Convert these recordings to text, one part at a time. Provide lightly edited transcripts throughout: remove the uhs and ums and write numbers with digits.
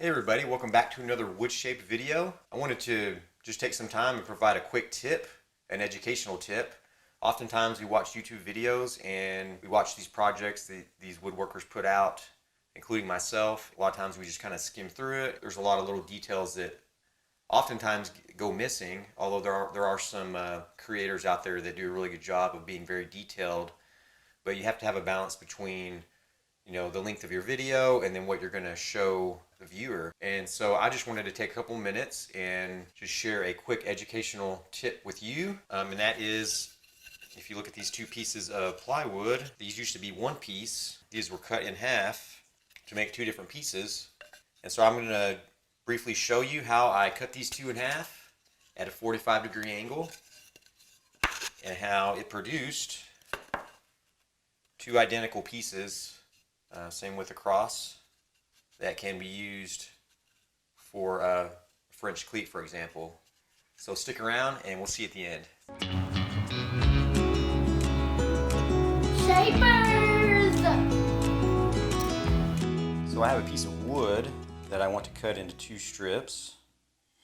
Hey everybody, welcome back to another wood shaped video. I wanted to just take some time and provide a quick tip, an educational tip. Oftentimes we watch YouTube videos and we watch these projects that these woodworkers put out, including myself. A lot of times we just kind of skim through it. There's a lot of little details that oftentimes go missing, although there are some creators out there that do a really good job of being very detailed. But you have to have a balance between the length of your video and then what you're going to show the viewer. And so I just wanted to take a couple minutes and just share a quick educational tip with you. And that is, if you look at these two pieces of plywood, these used to be one piece. These were cut in half to make two different pieces. And so I'm going to briefly show you how I cut these two in half at a 45-degree angle and how it produced two identical pieces. Same with a cross that can be used for a French cleat, for example. So stick around and we'll see you at the end. Shapers! So I have a piece of wood that I want to cut into two strips.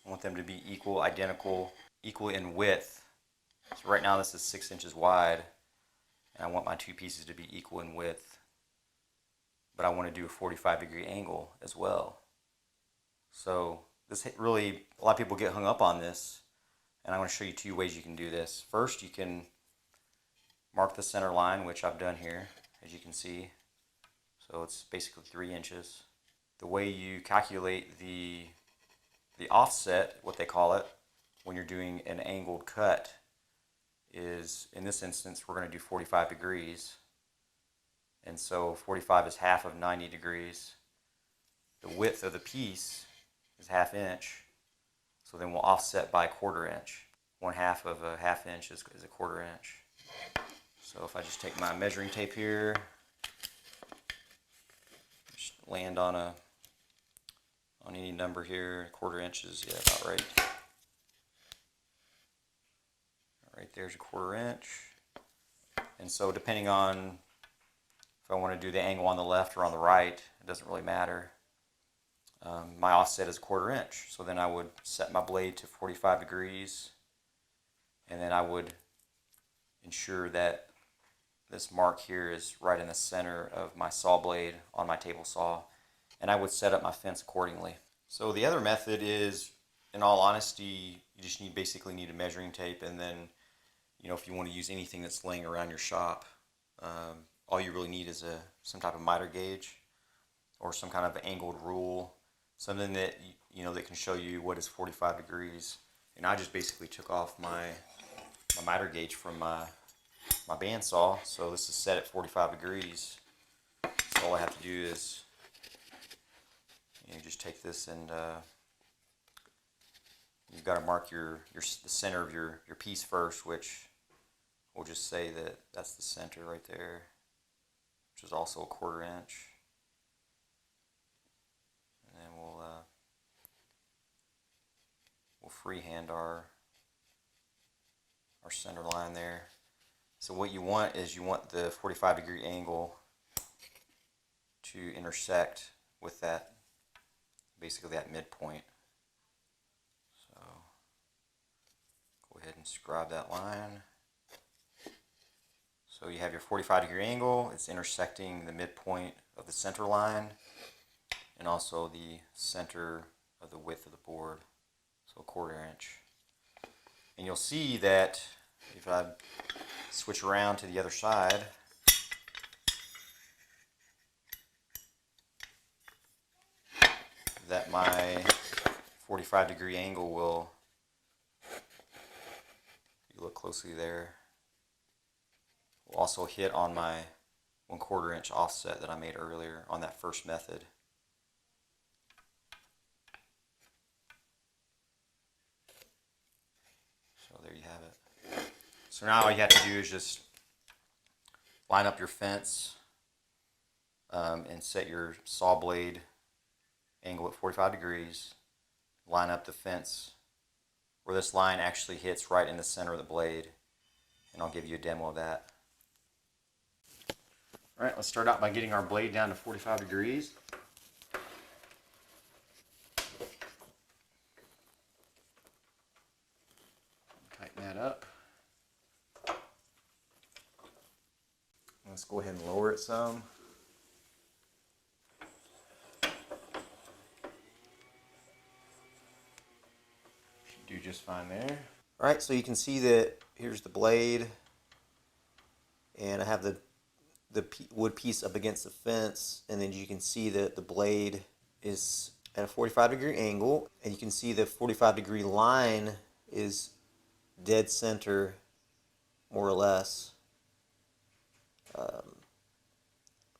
I want them to be equal in width. So right now this is 6 inches wide, and I want my two pieces to be equal in width. But I want to do a 45-degree angle as well. So this really, a lot of people get hung up on this, and I'm going to show you two ways you can do this. First, you can mark the center line, which I've done here, as you can see. So it's basically 3 inches. The way you calculate the offset, what they call it, when you're doing an angled cut is, in this instance, we're going to do 45 degrees. And so 45 is half of 90 degrees. The width of the piece is ½ inch. So then we'll offset by 1/4 inch. 1/2 of a ½ inch is 1/4 inch. So if I just take my measuring tape here, just land on any number here, 1/4 inch is about right. Right there's a 1/4 inch. And so depending on if I want to do the angle on the left or on the right, it doesn't really matter. My offset is 1/4 inch. So then I would set my blade to 45 degrees, and then I would ensure that this mark here is right in the center of my saw blade on my table saw, and I would set up my fence accordingly. So the other method is, in all honesty, you just basically need a measuring tape, and then if you want to use anything that's laying around your shop, all you really need is some type of miter gauge or some kind of angled rule, something that that can show you what is 45 degrees. And I just basically took off my miter gauge from my bandsaw, so this is set at 45 degrees. So all I have to do is just take this and you've got to mark the center of your piece first, which we'll just say that that's the center right there, which is also a 1/4 inch. And then we'll freehand our center line there. So what you want is the 45-degree angle to intersect with that, basically that midpoint. So go ahead and scribe that line. So you have your 45-degree angle, it's intersecting the midpoint of the center line and also the center of the width of the board, so 1/4 inch. And you'll see that if I switch around to the other side, that my 45-degree angle will, if you look closely there, will also hit on my 1/4 inch offset that I made earlier on that first method. So there you have it. So now all you have to do is just line up your fence and set your saw blade angle at 45 degrees. Line up the fence where this line actually hits right in the center of the blade, and I'll give you a demo of that. Alright, let's start out by getting our blade down to 45 degrees. Let's go ahead and lower it some. Should do just fine there. Alright, so you can see that here's the blade, and I have the wood piece up against the fence, and then you can see that the blade is at a 45-degree angle, and you can see the 45-degree line is dead center, more or less,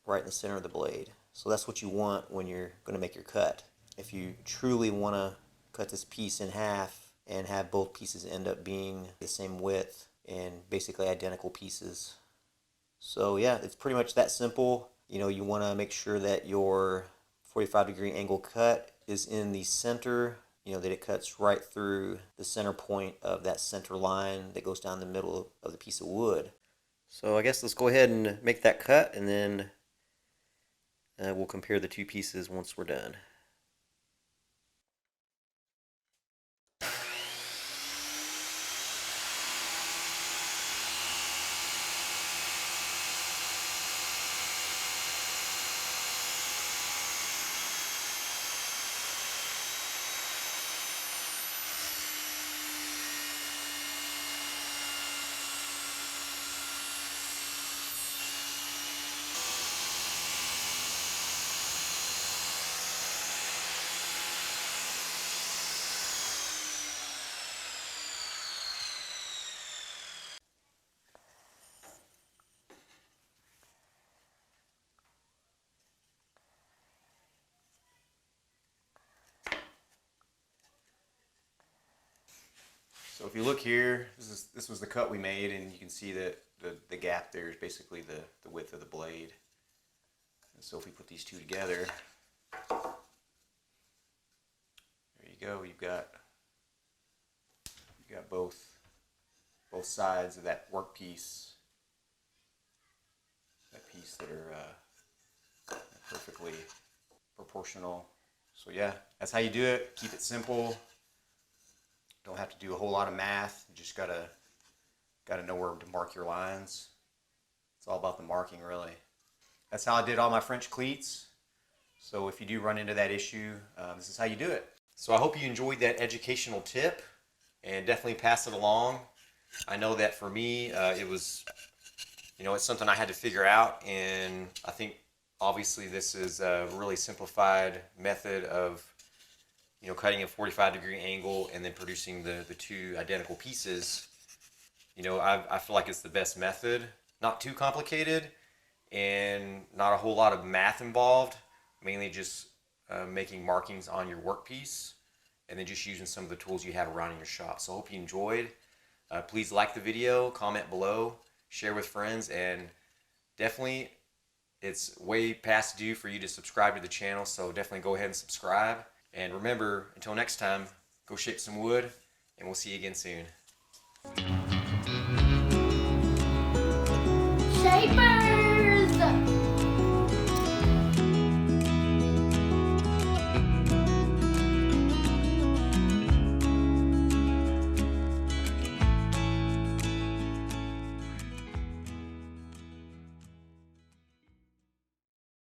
right in the center of the blade. So that's what you want when you're going to make your cut. If you truly want to cut this piece in half and have both pieces end up being the same width and basically identical pieces. So yeah, it's pretty much that simple. You know, you want to make sure that your 45-degree angle cut is in the center, you know, that it cuts right through the center point of that center line that goes down the middle of the piece of wood. So I guess let's go ahead and make that cut, and then we'll compare the two pieces once we're done. So if you look here, this was the cut we made, and you can see that the gap there is basically the width of the blade. And so if we put these two together, there you go. You've got both sides of that workpiece, that piece that are perfectly proportional. So yeah, that's how you do it. Keep it simple. Don't have to do a whole lot of math. You just gotta know where to mark your lines. It's all about the marking, really. That's how I did all my French cleats. So if you do run into that issue, this is how you do it. So I hope you enjoyed that educational tip, and definitely pass it along. I know that for me, it was, you know, it's something I had to figure out, and I think obviously this is a really simplified method of, you know, cutting a 45-degree angle and then producing the two identical pieces. You know, I feel like it's the best method. Not too complicated and not a whole lot of math involved. Mainly just making markings on your workpiece and then just using some of the tools you have around in your shop. So I hope you enjoyed. Please like the video, comment below, share with friends, and definitely it's way past due for you to subscribe to the channel. So definitely go ahead and subscribe. And remember, until next time, go shape some wood, and we'll see you again soon. Shaper!